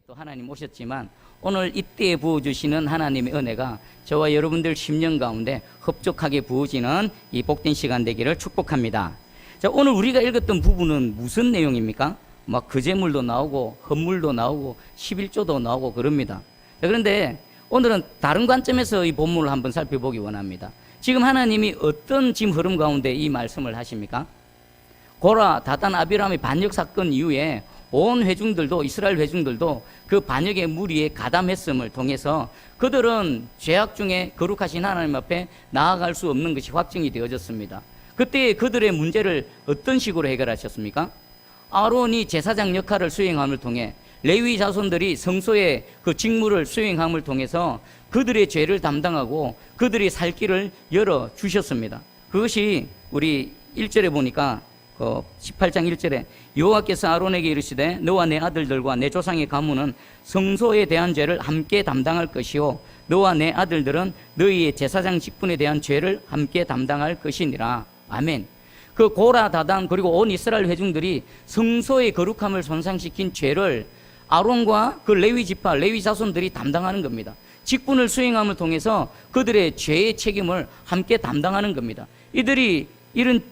또 하나님 오셨지만 오늘 이때에 부어주시는 하나님의 은혜가 저와 여러분들 10년 가운데 흡족하게 부어지는 이 복된 시간 되기를 축복합니다. 자, 오늘 우리가 읽었던 부분은 무슨 내용입니까? 막 거제물도 나오고 헌물도 나오고 11조도 나오고 그럽니다. 자, 그런데 오늘은 다른 관점에서 이 본문을 한번 살펴보기 원합니다. 지금 하나님이 어떤 지금 흐름 가운데 이 말씀을 하십니까? 고라, 다단, 아비람의 반역 사건 이후에 온 회중들도, 이스라엘 회중들도 그 반역의 무리에 가담했음을 통해서 그들은 죄악 중에 거룩하신 하나님 앞에 나아갈 수 없는 것이 확정이 되어졌습니다. 그때 그들의 문제를 어떤 식으로 해결하셨습니까? 아론이 제사장 역할을 수행함을 통해 레위 자손들이 성소의 그 직무를 수행함을 통해서 그들의 죄를 담당하고 그들의 살 길을 열어주셨습니다. 그것이 우리 1절에 보니까 18장 1절에 여호와께서 아론에게 이르시되 너와 내 아들들과 내 조상의 가문은 성소에 대한 죄를 함께 담당할 것이요 너와 내 아들들은 너희의 제사장 직분에 대한 죄를 함께 담당할 것이니라. 아멘. 그 고라, 다단 그리고 온 이스라엘 회중들이 성소의 거룩함을 손상시킨 죄를 아론과 그 레위 지파, 레위 자손들이 담당하는 겁니다. 직분을 수행함을 통해서 그들의 죄의 책임을 함께 담당하는 겁니다. 이들이 이런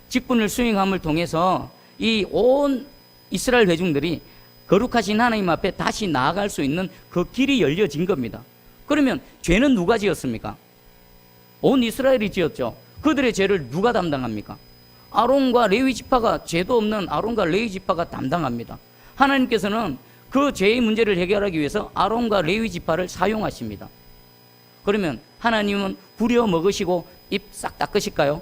직분을 수행함을 통해서 이 온 이스라엘 회중들이 거룩하신 하나님 앞에 다시 나아갈 수 있는 그 길이 열려진 겁니다. 그러면 죄는 누가 지었습니까? 온 이스라엘이 지었죠. 그들의 죄를 누가 담당합니까? 아론과 레위 지파가, 죄도 없는 아론과 레위 지파가 담당합니다. 하나님께서는 그 죄의 문제를 해결하기 위해서 아론과 레위 지파를 사용하십니다. 그러면 하나님은 부려 먹으시고 입 싹 닦으실까요?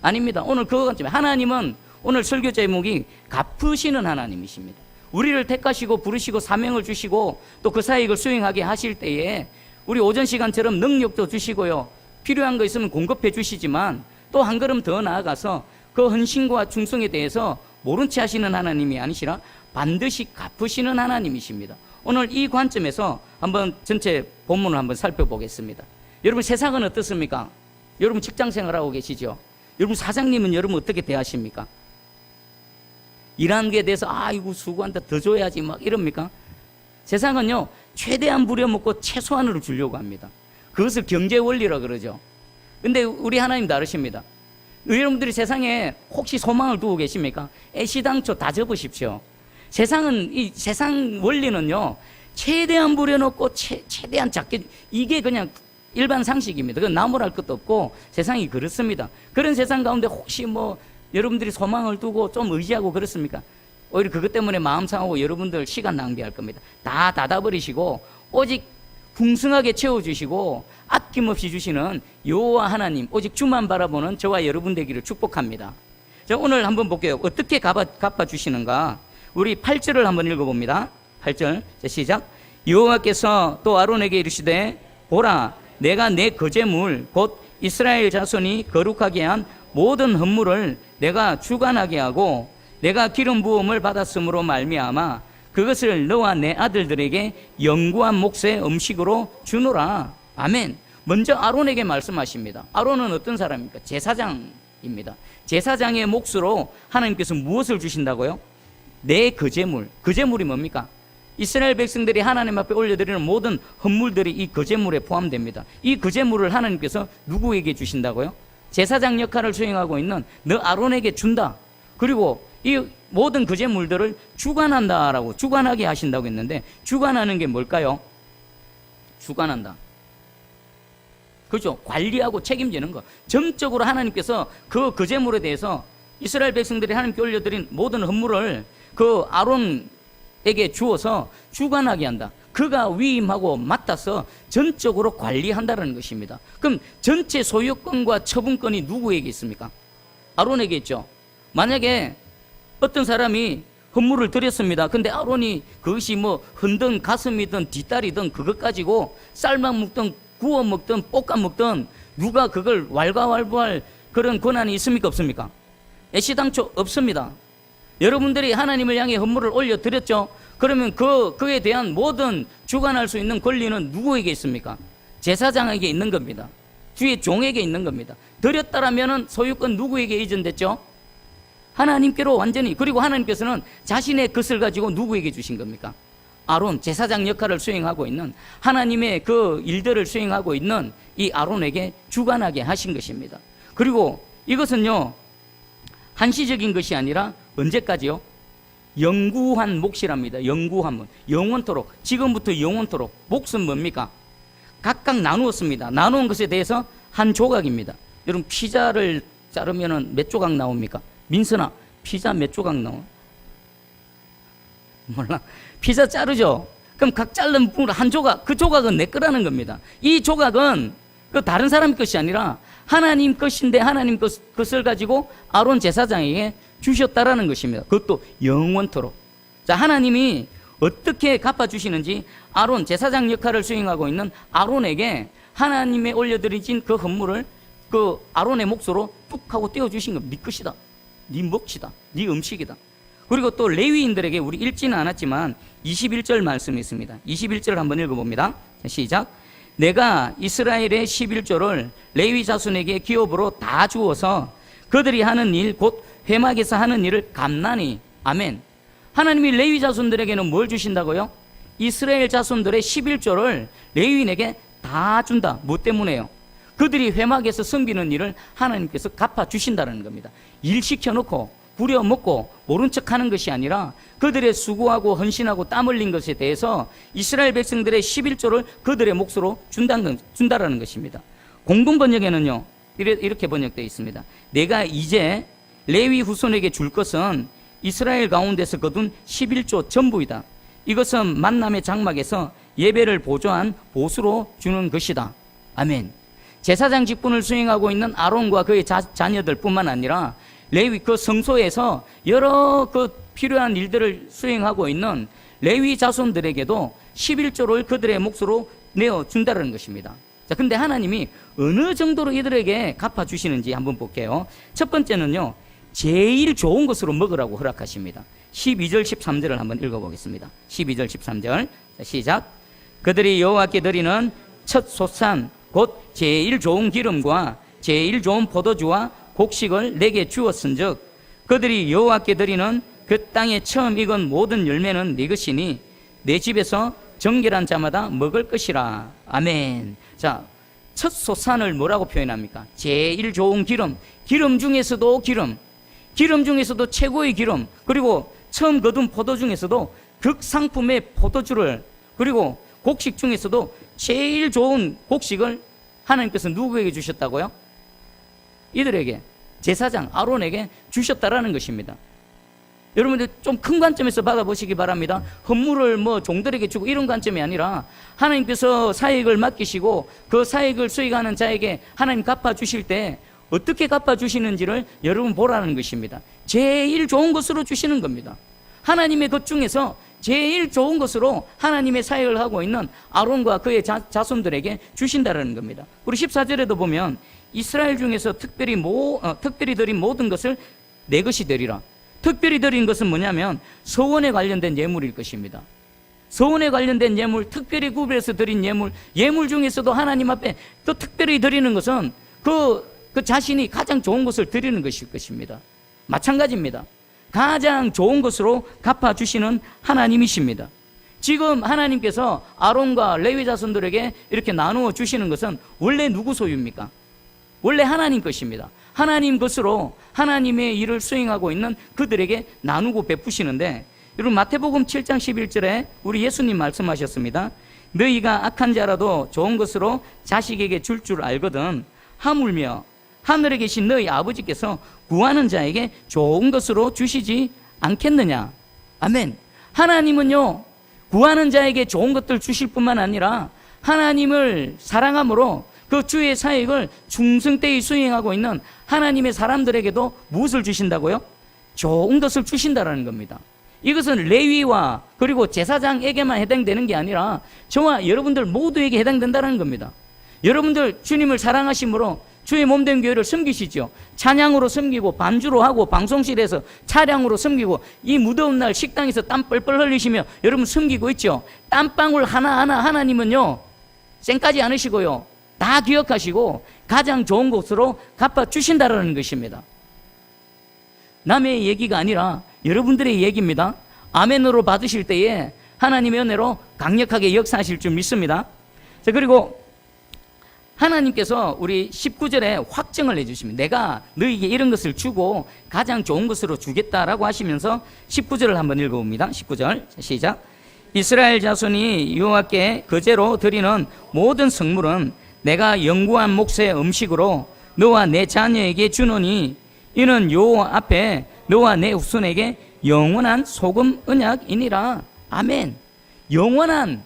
아닙니다. 오늘 그거 같지만 하나님은 오늘 설교 제목이 갚으시는 하나님이십니다. 우리를 택하시고 부르시고 사명을 주시고 또 그 사역을 수행하게 하실 때에 우리 오전 시간처럼 능력도 주시고요. 필요한 거 있으면 공급해 주시지만 또 한 걸음 더 나아가서 그 헌신과 충성에 대해서 모른 채 하시는 하나님이 아니시라 반드시 갚으시는 하나님이십니다. 오늘 이 관점에서 한번 전체 본문을 한번 살펴보겠습니다. 여러분 세상은 어떻습니까? 여러분 직장 생활하고 계시죠? 여러분 사장님은 여러분 어떻게 대하십니까? 일하는 게 대해서 아이고 수고한다 더 줘야지 막 이럽니까? 세상은요 최대한 부려먹고 최소한으로 주려고 합니다. 그것을 경제 원리라 그러죠. 근데 우리 하나님 다르십니다. 여러분들이 세상에 혹시 소망을 두고 계십니까? 애시당초 다 접으십시오. 세상은 이 세상 원리는요 최대한 부려놓고 최대한 작게, 이게 그냥 일반 상식입니다. 그건 나무랄 것도 없고 세상이 그렇습니다. 그런 세상 가운데 혹시 뭐 여러분들이 소망을 두고 좀 의지하고 그렇습니까? 오히려 그것 때문에 마음 상하고 여러분들 시간 낭비할 겁니다. 다 닫아버리시고 오직 풍성하게 채워주시고 아낌없이 주시는 여호와 하나님, 오직 주만 바라보는 저와 여러분 되기를 축복합니다. 자, 오늘 한번 볼게요. 어떻게 갚아주시는가? 우리 8절을 한번 읽어봅니다. 8절 시작. 여호와께서 또 아론에게 이르시되 보라 내가 내 거제물 곧 이스라엘 자손이 거룩하게 한 모든 헌물을 내가 주관하게 하고 내가 기름 부음을 받았으므로 말미암아 그것을 너와 내 아들들에게 영구한 몫의 음식으로 주노라. 아멘. 먼저 아론에게 말씀하십니다. 아론은 어떤 사람입니까? 제사장입니다. 제사장의 몫으로 하나님께서 무엇을 주신다고요? 내 거제물. 거제물이 뭡니까? 이스라엘 백성들이 하나님 앞에 올려드리는 모든 헌물들이 이 거제물에 포함됩니다. 이 거제물을 하나님께서 누구에게 주신다고요? 제사장 역할을 수행하고 있는 너 아론에게 준다. 그리고 이 모든 거제물들을 주관한다라고, 주관하게 하신다고 했는데 주관하는 게 뭘까요? 주관한다. 그렇죠. 관리하고 책임지는 거. 정적으로 하나님께서 그 거제물에 대해서 이스라엘 백성들이 하나님께 올려드린 모든 헌물을 그 아론에게 주어서 주관하게 한다. 그가 위임하고 맡아서 전적으로 관리한다는 것입니다. 그럼 전체 소유권과 처분권이 누구에게 있습니까? 아론에게 있죠. 만약에 어떤 사람이 헌물을 드렸습니다. 근데 아론이 그것이 뭐 흔든 가슴이든 뒷다리든 그것 가지고 쌀만 먹든 구워 먹든 볶아 먹든 누가 그걸 왈가왈부할 그런 권한이 있습니까? 없습니까? 애시당초 없습니다. 여러분들이 하나님을 향해 헌물을 올려드렸죠. 그러면 그에 대한 모든 주관할 수 있는 권리는 누구에게 있습니까? 제사장에게 있는 겁니다. 주의 종에게 있는 겁니다. 드렸다라면 소유권 누구에게 이전됐죠? 하나님께로 완전히. 그리고 하나님께서는 자신의 것을 가지고 누구에게 주신 겁니까? 아론, 제사장 역할을 수행하고 있는 하나님의 그 일들을 수행하고 있는 이 아론에게 주관하게 하신 것입니다. 그리고 이것은요, 한시적인 것이 아니라 언제까지요? 영구한 몫이랍니다. 영구한 몫. 영원토록, 지금부터 영원토록. 몫은 뭡니까? 각각 나누었습니다. 나누은 것에 대해서 한 조각입니다. 여러분, 피자를 자르면 몇 조각 나옵니까? 민선아, 피자 몇 조각 나와? 몰라. 피자 자르죠? 그럼 각 자른 부분 한 조각, 그 조각은 내 거라는 겁니다. 이 조각은 그 다른 사람 것이 아니라 하나님 것인데 하나님 것을 가지고 아론 제사장에게 주셨다라는 것입니다. 그것도 영원토록. 자, 하나님이 어떻게 갚아주시는지 아론, 제사장 역할을 수행하고 있는 아론에게 하나님의 올려드리진 그 헌물을 그 아론의 몫으로 뚝 하고 떼어주신 것. 네 것이다. 네 몫이다. 네 음식이다. 그리고 또 레위인들에게, 우리 읽지는 않았지만 21절 말씀이 있습니다. 21절을 한번 읽어봅니다. 시작. 내가 이스라엘의 11조를 레위 자손에게 기업으로 다 주어서 그들이 하는 일, 곧 회막에서 하는 일을 감나니. 아멘. 하나님이 레위 자손들에게는 뭘 주신다고요? 이스라엘 자손들의 11조를 레위인에게 다 준다. 뭐 때문에요? 그들이 회막에서 섬기는 일을 하나님께서 갚아주신다는 겁니다. 일 시켜놓고 부려먹고 모른 척하는 것이 아니라 그들의 수고하고 헌신하고 땀 흘린 것에 대해서 이스라엘 백성들의 11조를 그들의 몫으로 준다라는 것입니다. 공동 번역에는요, 이렇게 번역되어 있습니다. 내가 이제 레위 후손에게 줄 것은 이스라엘 가운데서 거둔 11조 전부이다. 이것은 만남의 장막에서 예배를 보조한 보수로 주는 것이다. 아멘. 제사장 직분을 수행하고 있는 아론과 그의 자녀들 뿐만 아니라 레위 그 성소에서 여러 그 필요한 일들을 수행하고 있는 레위 자손들에게도 11조를 그들의 몫으로 내어준다는 것입니다. 자, 근데 하나님이 어느 정도로 이들에게 갚아주시는지 한번 볼게요. 첫 번째는요, 제일 좋은 것으로 먹으라고 허락하십니다. 12절 13절을 한번 읽어보겠습니다. 12절 13절. 자, 시작. 그들이 여호와께 드리는 첫 솥산 곧 제일 좋은 기름과 제일 좋은 포도주와 곡식을 내게 주었은즉 그들이 여호와께 드리는 그 땅에 처음 익은 모든 열매는 네 것이니 내 집에서 정결한 자마다 먹을 것이라. 아멘. 자, 첫 소산을 뭐라고 표현합니까? 제일 좋은 기름. 기름 중에서도 기름 중에서도 최고의 기름, 그리고 처음 거둔 포도 중에서도 극상품의 포도주를, 그리고 곡식 중에서도 제일 좋은 곡식을 하나님께서 누구에게 주셨다고요? 이들에게, 제사장 아론에게 주셨다라는 것입니다. 여러분들 좀 큰 관점에서 받아보시기 바랍니다. 헌물을 뭐 종들에게 주고 이런 관점이 아니라 하나님께서 사역을 맡기시고 그 사역을 수행하는 자에게 하나님 갚아주실 때 어떻게 갚아주시는지를 여러분 보라는 것입니다. 제일 좋은 것으로 주시는 겁니다. 하나님의 것 중에서 제일 좋은 것으로 하나님의 사역을 하고 있는 아론과 그의 자손들에게 주신다는 겁니다. 우리 14절에도 보면 이스라엘 중에서 특별히 드린 모든 것을 내 것이 되리라. 특별히 드린 것은 뭐냐면 서원에 관련된 예물일 것입니다. 서원에 관련된 예물, 특별히 구별해서 드린 예물 중에서도 하나님 앞에 또 특별히 드리는 것은 그 자신이 가장 좋은 것을 드리는 것일 것입니다. 마찬가지입니다. 가장 좋은 것으로 갚아주시는 하나님이십니다. 지금 하나님께서 아론과 레위 자손들에게 이렇게 나누어 주시는 것은 원래 누구 소유입니까? 원래 하나님 것입니다. 하나님 것으로 하나님의 일을 수행하고 있는 그들에게 나누고 베푸시는데, 여러분 마태복음 7장 11절에 우리 예수님 말씀하셨습니다. 너희가 악한 자라도 좋은 것으로 자식에게 줄 알거든 하물며 하늘에 계신 너희 아버지께서 구하는 자에게 좋은 것으로 주시지 않겠느냐. 아멘. 하나님은요, 구하는 자에게 좋은 것들 주실 뿐만 아니라 하나님을 사랑함으로 그 주의 사역을 충성되이 수행하고 있는 하나님의 사람들에게도 무엇을 주신다고요? 좋은 것을 주신다라는 겁니다. 이것은 레위와 그리고 제사장에게만 해당되는 게 아니라 저와 여러분들 모두에게 해당된다는 겁니다. 여러분들 주님을 사랑하심으로 주의 몸된 교회를 섬기시죠. 찬양으로 섬기고 반주로 하고 방송실에서 차량으로 섬기고 이 무더운 날 식당에서 땀 뻘뻘 흘리시며 여러분 섬기고 있죠. 땀방울 하나하나 하나님은요 쌩까지 않으시고요 다 기억하시고 가장 좋은 것으로 갚아주신다라는 것입니다. 남의 얘기가 아니라 여러분들의 얘기입니다. 아멘으로 받으실 때에 하나님의 은혜로 강력하게 역사하실 줄 믿습니다. 자, 그리고 하나님께서 우리 19절에 확정을 해주십니다. 내가 너희에게 이런 것을 주고 가장 좋은 것으로 주겠다라고 하시면서 19절을 한번 읽어봅니다. 19절 시작. 이스라엘 자손이 여호와께 거제로 드리는 모든 성물은 내가 영구한 몫의 음식으로 너와 내 자녀에게 주노니 이는 여호와 앞에 너와 내 후손에게 영원한 소금 언약이니라. 아멘. 영원한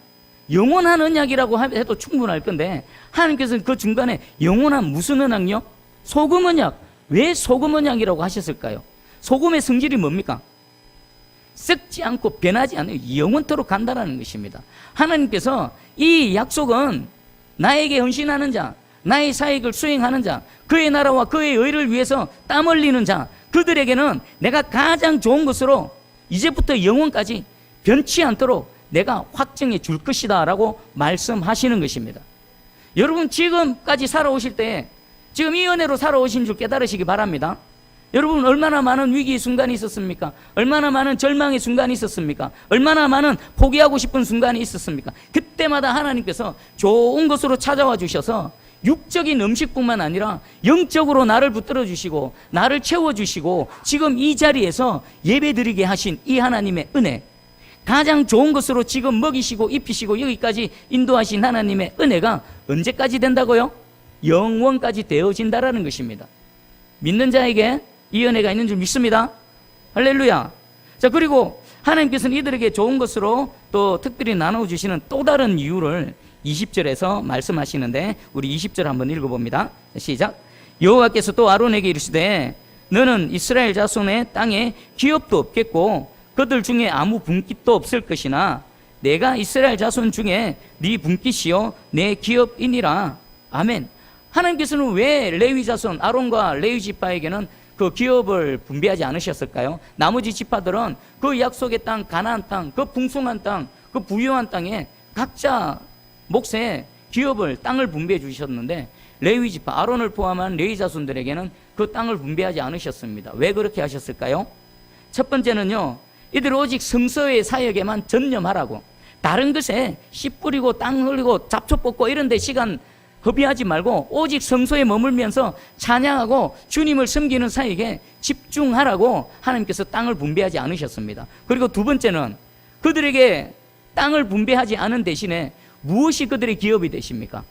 언약이라고 해도 충분할 건데 하나님께서는 그 중간에 영원한 무슨 언약요? 소금 언약. 왜 소금 언약이라고 하셨을까요? 소금의 성질이 뭡니까? 썩지 않고 변하지 않아요. 영원토록 간다라는 것입니다. 하나님께서 이 약속은 나에게 헌신하는 자, 나의 사역을 수행하는 자, 그의 나라와 그의 의를 위해서 땀 흘리는 자, 그들에게는 내가 가장 좋은 것으로 이제부터 영원까지 변치 않도록 내가 확정해 줄 것이다 라고 말씀하시는 것입니다. 여러분 지금까지 살아오실 때 지금 이 은혜로 살아오신 줄 깨달으시기 바랍니다. 여러분 얼마나 많은 위기의 순간이 있었습니까? 얼마나 많은 절망의 순간이 있었습니까? 얼마나 많은 포기하고 싶은 순간이 있었습니까? 그때마다 하나님께서 좋은 것으로 찾아와 주셔서 육적인 음식뿐만 아니라 영적으로 나를 붙들어 주시고 나를 채워 주시고 지금 이 자리에서 예배드리게 하신 이 하나님의 은혜, 가장 좋은 것으로 지금 먹이시고 입히시고 여기까지 인도하신 하나님의 은혜가 언제까지 된다고요? 영원까지 되어진다라는 것입니다. 믿는 자에게 이 은혜가 있는 줄 믿습니다. 할렐루야. 자, 그리고 하나님께서는 이들에게 좋은 것으로 또 특별히 나눠주시는 또 다른 이유를 20절에서 말씀하시는데 우리 20절 한번 읽어봅니다. 시작. 여호와께서 또 아론에게 이르시되 너는 이스라엘 자손의 땅에 기업도 없겠고 그들 중에 아무 분깃도 없을 것이나 내가 이스라엘 자손 중에 네 분깃이요 내 기업이니라. 아멘. 하나님께서는 왜 레위 자손 아론과 레위 지파에게는 그 기업을 분배하지 않으셨을까요? 나머지 지파들은 그 약속의 땅, 가나안 땅, 그 풍성한 땅, 그 부유한 땅에 각자 몫의 기업을, 땅을 분배해 주셨는데 레위 지파, 아론을 포함한 레위 자손들에게는 그 땅을 분배하지 않으셨습니다. 왜 그렇게 하셨을까요? 첫 번째는요, 이들 오직 성서의 사역에만 전념하라고, 다른 것에 씨 뿌리고 땅 흘리고 잡초 뽑고 이런 데 시간 허비하지 말고 오직 성소에 머물면서 찬양하고 주님을 섬기는 사역에 집중하라고 하나님께서 땅을 분배하지 않으셨습니다. 그리고 두 번째는 그들에게 땅을 분배하지 않은 대신에 무엇이 그들의 기업이 되십니까?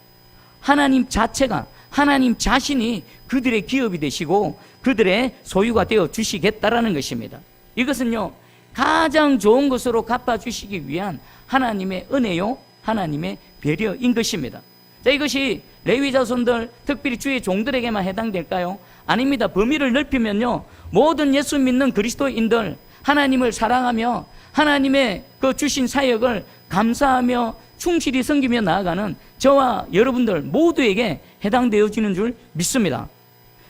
하나님 자체가, 하나님 자신이 그들의 기업이 되시고 그들의 소유가 되어 주시겠다라는 것입니다. 이것은요, 가장 좋은 것으로 갚아주시기 위한 하나님의 은혜요, 하나님의 배려인 것입니다. 자, 이것이 레위 자손들, 특별히 주의 종들에게만 해당될까요? 아닙니다. 범위를 넓히면요, 모든 예수 믿는 그리스도인들, 하나님을 사랑하며 하나님의 그 주신 사역을 감사하며 충실히 섬기며 나아가는 저와 여러분들 모두에게 해당되어지는 줄 믿습니다.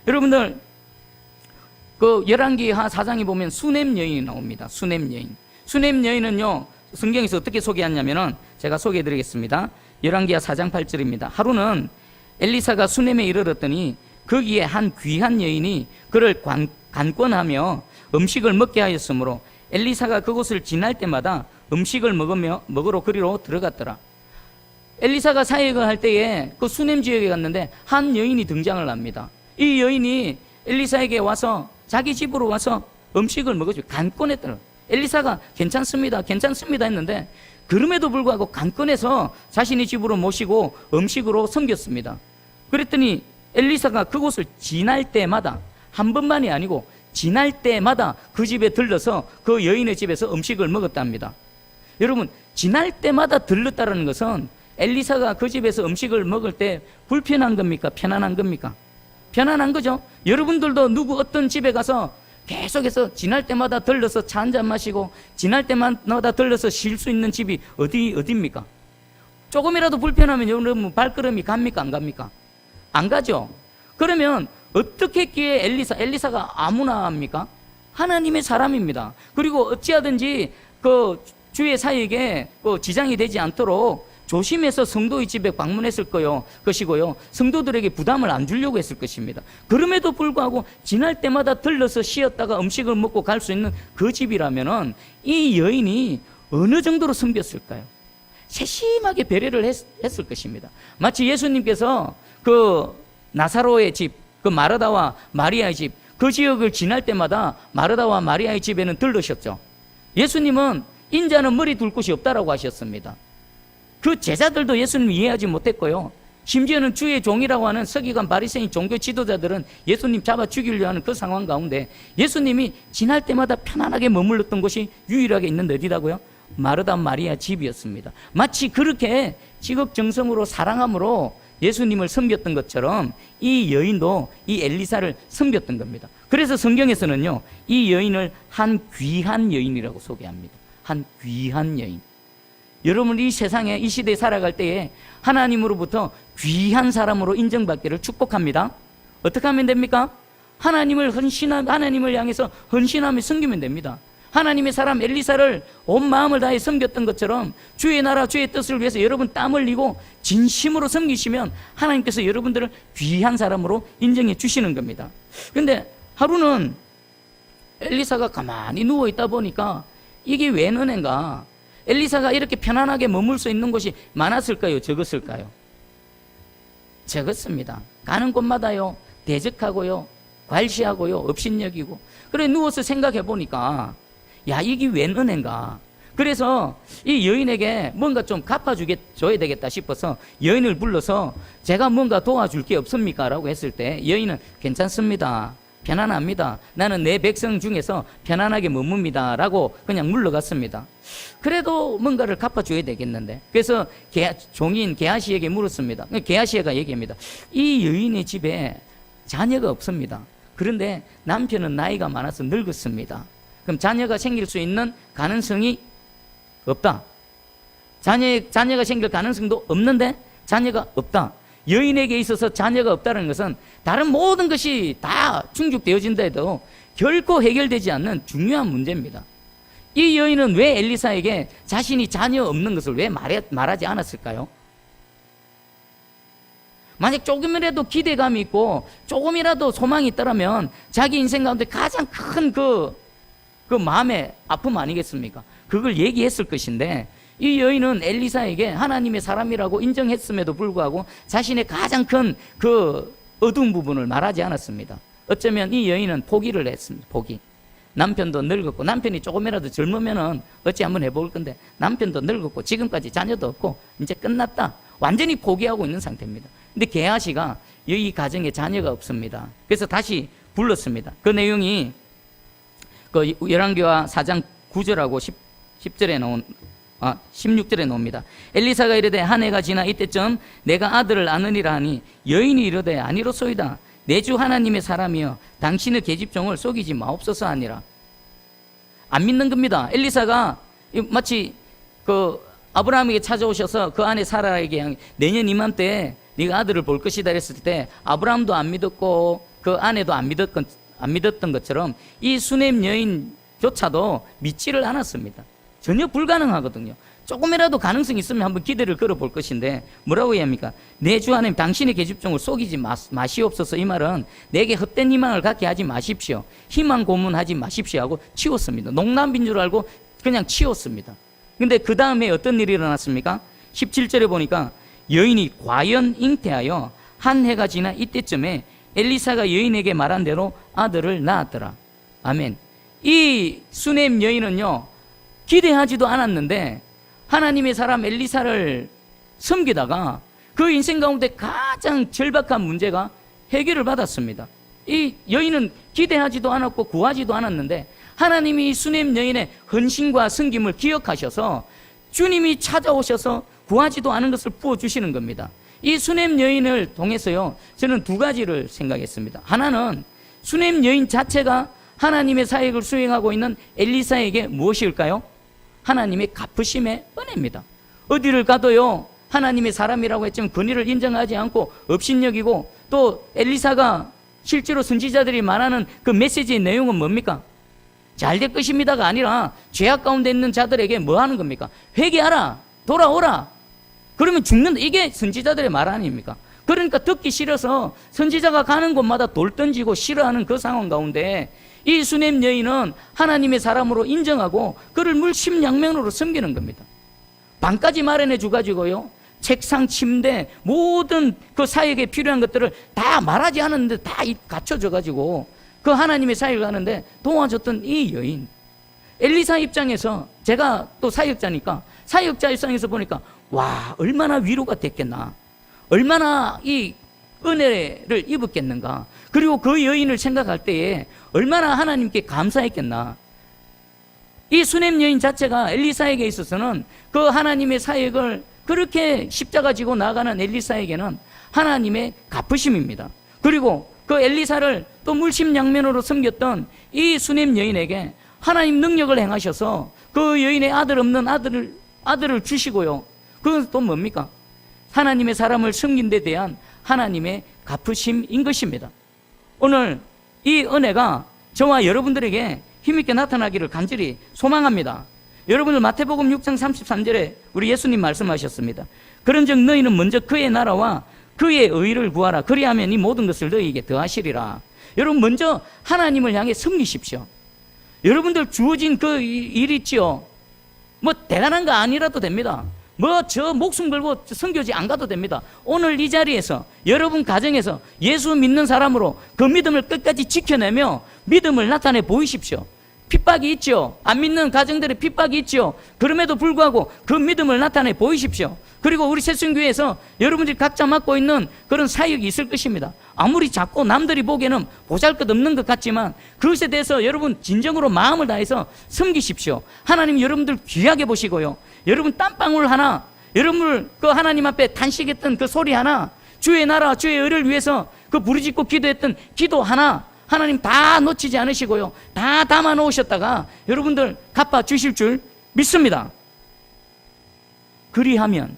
여러분들, 그 열왕기하 4장에 보면 수넴 여인이 나옵니다. 수넴 여인. 수넴 여인은요, 성경에서 어떻게 소개하냐면은 제가 소개해 드리겠습니다. 열왕기하 4장 8절입니다. 하루는 엘리사가 수넴에 이르렀더니 거기에 한 귀한 여인이 그를 간권하며 음식을 먹게 하였으므로 엘리사가 그곳을 지날 때마다 음식을 먹으러 그리로 들어갔더라. 엘리사가 사역을 할 때에 그 수넴 지역에 갔는데 한 여인이 등장을 합니다. 이 여인이 엘리사에게 와서 자기 집으로 와서 음식을 먹어주고 간권했더라. 엘리사가 괜찮습니다, 괜찮습니다 했는데 그럼에도 불구하고 간권해서 자신의 집으로 모시고 음식으로 섬겼습니다. 그랬더니 엘리사가 그곳을 지날 때마다, 한 번만이 아니고 지날 때마다 그 집에 들러서 그 여인의 집에서 음식을 먹었답니다. 여러분, 지날 때마다 들렀다는 것은 엘리사가 그 집에서 음식을 먹을 때 불편한 겁니까? 편안한 겁니까? 편안한 거죠. 여러분들도 누구 어떤 집에 가서 계속해서 지날 때마다 들러서 차 한잔 마시고 지날 때마다 들러서 쉴 수 있는 집이 어디입니까? 조금이라도 불편하면 여러분 발걸음이 갑니까? 안 갑니까? 안 가죠. 그러면 어떻게 했기에 엘리사가 아무나 합니까? 하나님의 사람입니다. 그리고 어찌하든지 그 주의 사역에 그 지장이 되지 않도록 조심해서 성도의 집에 방문했을 것이고요. 성도들에게 부담을 안 주려고 했을 것입니다. 그럼에도 불구하고 지날 때마다 들러서 쉬었다가 음식을 먹고 갈 수 있는 그 집이라면은 이 여인이 어느 정도로 섬겼을까요? 세심하게 배려를 했을 것입니다. 마치 예수님께서 그 나사로의 집, 그 마르다와 마리아의 집, 그 지역을 지날 때마다 마르다와 마리아의 집에는 들르셨죠. 예수님은 인자는 머리 둘 곳이 없다라고 하셨습니다. 그 제자들도 예수님 이해하지 못했고요. 심지어는 주의 종이라고 하는 서기관 바리새인 종교 지도자들은 예수님 잡아 죽이려 하는 그 상황 가운데 예수님이 지날 때마다 편안하게 머물렀던 곳이 유일하게 있는 어디다고요? 마르다 마리아 집이었습니다. 마치 그렇게 지극정성으로 사랑함으로 예수님을 섬겼던 것처럼 이 여인도 이 엘리사를 섬겼던 겁니다. 그래서 성경에서는요, 이 여인을 한 귀한 여인이라고 소개합니다. 한 귀한 여인. 여러분, 이 세상에, 이 시대에 살아갈 때에 하나님으로부터 귀한 사람으로 인정받기를 축복합니다. 어떻게 하면 됩니까? 하나님을 향해서 헌신하며 섬기면 됩니다. 하나님의 사람 엘리사를 온 마음을 다해 섬겼던 것처럼 주의 나라, 주의 뜻을 위해서 여러분 땀 흘리고 진심으로 섬기시면 하나님께서 여러분들을 귀한 사람으로 인정해 주시는 겁니다. 그런데 하루는 엘리사가 가만히 누워 있다 보니까 이게 웬 은혜인가? 엘리사가 이렇게 편안하게 머물 수 있는 곳이 많았을까요? 적었을까요? 적었습니다. 가는 곳마다요, 대적하고요, 괄시하고요, 업신여기고. 그래 누워서 생각해 보니까 야, 이게 웬 은혜인가? 그래서 이 여인에게 뭔가 좀 갚아줘야 되겠다 싶어서 여인을 불러서 제가 뭔가 도와줄 게 없습니까? 라고 했을 때 여인은 괜찮습니다. 편안합니다. 나는 내 백성 중에서 편안하게 머뭅니다. 라고 그냥 물러갔습니다. 그래도 뭔가를 갚아줘야 되겠는데. 그래서 종인 게하시에게 물었습니다. 게하시가 얘기합니다. 이 여인의 집에 자녀가 없습니다. 그런데 남편은 나이가 많아서 늙었습니다. 그럼 자녀가 생길 수 있는 가능성이 없다. 자녀가 생길 가능성도 없는데 자녀가 없다. 여인에게 있어서 자녀가 없다는 것은 다른 모든 것이 다 충족되어진다 해도 결코 해결되지 않는 중요한 문제입니다. 이 여인은 왜 엘리사에게 자신이 자녀 없는 것을 왜 말하지 않았을까요? 만약 조금이라도 기대감이 있고 조금이라도 소망이 있더라면 자기 인생 가운데 가장 큰 그 마음의 아픔 아니겠습니까? 그걸 얘기했을 것인데 이 여인은 엘리사에게 하나님의 사람이라고 인정했음에도 불구하고 자신의 가장 큰 그 어두운 부분을 말하지 않았습니다. 어쩌면 이 여인은 포기를 했습니다. 포기. 남편도 늙었고, 남편이 조금이라도 젊으면은 어찌 한번 해볼 건데 남편도 늙었고 지금까지 자녀도 없고 이제 끝났다. 완전히 포기하고 있는 상태입니다. 근데 게하시가 이 가정에 자녀가 없습니다. 그래서 다시 불렀습니다. 그 내용이 그 열왕기하 4장 9절하고 16절에 나옵니다. 엘리사가 이르되 한 해가 지나 이때쯤 내가 아들을 낳으리라 하니 여인이 이르되 아니로소이다. 내 주 하나님의 사람이여 당신의 계집종을 속이지 마옵소서 하니라. 안 믿는 겁니다. 엘리사가 마치 그 아브라함에게 찾아오셔서 그 안에 사라에게 내년 이맘때 네가 아들을 볼 것이다 했을 때 아브라함도 안 믿었고 그 아내도 안 믿었던 것처럼 이 수넴 여인조차도 믿지를 않았습니다. 전혀 불가능하거든요. 조금이라도 가능성이 있으면 한번 기대를 걸어볼 것인데 뭐라고 해야 합니까? 내 주 하나님 당신의 계집종을 속이지 마시옵소서. 이 말은 내게 헛된 희망을 갖게 하지 마십시오. 희망 고문하지 마십시오 하고 치웠습니다. 농담인 줄 알고 그냥 치웠습니다. 근데 그 다음에 어떤 일이 일어났습니까? 17절에 보니까 여인이 과연 잉태하여 한 해가 지나 이때쯤에 엘리사가 여인에게 말한 대로 아들을 낳았더라. 아멘. 이 수넴 여인은요, 기대하지도 않았는데 하나님의 사람 엘리사를 섬기다가 그 인생 가운데 가장 절박한 문제가 해결을 받았습니다. 이 여인은 기대하지도 않았고 구하지도 않았는데 하나님이 이 수넴 여인의 헌신과 섬김을 기억하셔서 주님이 찾아오셔서 구하지도 않은 것을 부어주시는 겁니다. 이 수넴 여인을 통해서요, 저는 두 가지를 생각했습니다. 하나는 수넴 여인 자체가 하나님의 사역을 수행하고 있는 엘리사에게 무엇일까요? 하나님의 갚으심의 은혜입니다. 어디를 가도요, 하나님의 사람이라고 했지만 권위를 인정하지 않고 업신여기고, 또 엘리사가 실제로 선지자들이 말하는 그 메시지의 내용은 뭡니까? 잘 될 것입니다가 아니라 죄악 가운데 있는 자들에게 뭐 하는 겁니까? 회개하라, 돌아오라, 그러면 죽는다. 이게 선지자들의 말 아닙니까? 그러니까 듣기 싫어서 선지자가 가는 곳마다 돌 던지고 싫어하는 그 상황 가운데 이 수넴 여인은 하나님의 사람으로 인정하고 그를 물심양면으로 섬기는 겁니다. 방까지 마련해 주가지고요, 책상, 침대, 모든 그 사역에 필요한 것들을 다 말하지 않았는데 다 갖춰져가지고 그 하나님의 사역을 하는데 도와줬던 이 여인. 엘리사 입장에서, 제가 또 사역자니까 사역자 입장에서 보니까 와, 얼마나 위로가 됐겠나, 얼마나 이 은혜를 입었겠는가, 그리고 그 여인을 생각할 때에 얼마나 하나님께 감사했겠나. 이 수넴 여인 자체가 엘리사에게 있어서는 그 하나님의 사역을 그렇게 십자가 지고 나가는 엘리사에게는 하나님의 갚으심입니다. 그리고 그 엘리사를 또 물심양면으로 섬겼던 이 수넴 여인에게 하나님 능력을 행하셔서 그 여인의 아들 없는 아들을 주시고요, 그건 또 뭡니까? 하나님의 사람을 섬긴 데 대한 하나님의 갚으심인 것입니다. 오늘 이 은혜가 저와 여러분들에게 힘있게 나타나기를 간절히 소망합니다. 여러분들 마태복음 6장 33절에 우리 예수님 말씀하셨습니다. 그런즉 너희는 먼저 그의 나라와 그의 의를 구하라. 그리하면 이 모든 것을 너희에게 더하시리라. 여러분, 먼저 하나님을 향해 섬기십시오. 여러분들 주어진 그 일 있지요, 뭐 대단한 거 아니라도 됩니다. 뭐 저 목숨 걸고 선교지 안 가도 됩니다. 오늘 이 자리에서 여러분 가정에서 예수 믿는 사람으로 그 믿음을 끝까지 지켜내며 믿음을 나타내 보이십시오. 핍박이 있죠. 안 믿는 가정들의 핍박이 있죠. 그럼에도 불구하고 그 믿음을 나타내 보이십시오. 그리고 우리 새순교회에서 여러분들이 각자 맡고 있는 그런 사역이 있을 것입니다. 아무리 작고 남들이 보기에는 보잘것없는 것 같지만 그것에 대해서 여러분 진정으로 마음을 다해서 섬기십시오. 하나님 여러분들 귀하게 보시고요, 여러분 땀방울 하나, 여러분을 그 하나님 앞에 탄식했던 그 소리 하나, 주의 나라 주의 의를 위해서 그 부르짖고 기도했던 기도 하나, 하나님 다 놓치지 않으시고요, 다 담아 놓으셨다가 여러분들 갚아 주실 줄 믿습니다. 그리하면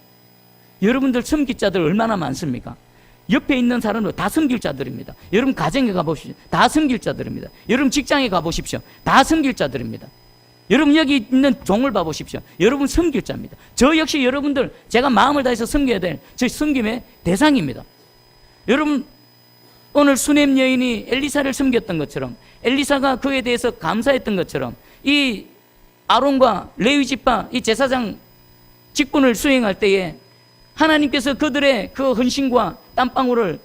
여러분들 섬길 자들 얼마나 많습니까? 옆에 있는 사람들 다 섬길 자들입니다. 여러분 가정에 가보십시오. 다 섬길 자들입니다. 여러분 직장에 가보십시오. 다 섬길 자들입니다. 여러분 여기 있는 종을 봐보십시오. 여러분 섬길 자입니다. 저 역시 여러분들 제가 마음을 다해서 섬겨야 될 저 섬김의 대상입니다. 여러분, 오늘 수넴 여인이 엘리사를 섬겼던 것처럼, 엘리사가 그에 대해서 감사했던 것처럼, 이 아론과 레위 지파 이 제사장 직분을 수행할 때에 하나님께서 그들의 그 헌신과 땀방울을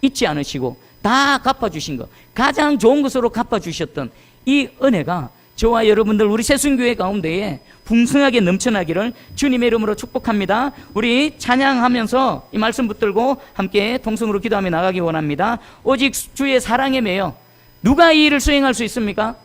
잊지 않으시고 다 갚아주신 것, 가장 좋은 것으로 갚아주셨던 이 은혜가 저와 여러분들 우리 새순교회 가운데에 풍성하게 넘쳐나기를 주님의 이름으로 축복합니다. 우리 찬양하면서 이 말씀 붙들고 함께 통성으로 기도하며 나가기 원합니다. 오직 주의 사랑에 매여 누가 이 일을 수행할 수 있습니까?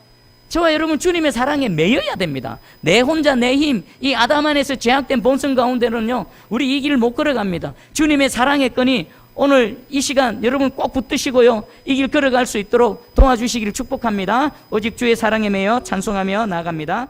저와 여러분 주님의 사랑에 매여야 됩니다. 내 혼자 내 힘, 이 아담 안에서 제약된 본성 가운데는요 우리 이 길을 못 걸어갑니다. 주님의 사랑의 끈이 오늘 이 시간 여러분 꼭 붙드시고요, 이 길 걸어갈 수 있도록 도와주시기를 축복합니다. 오직 주의 사랑에 매여 찬송하며 나아갑니다.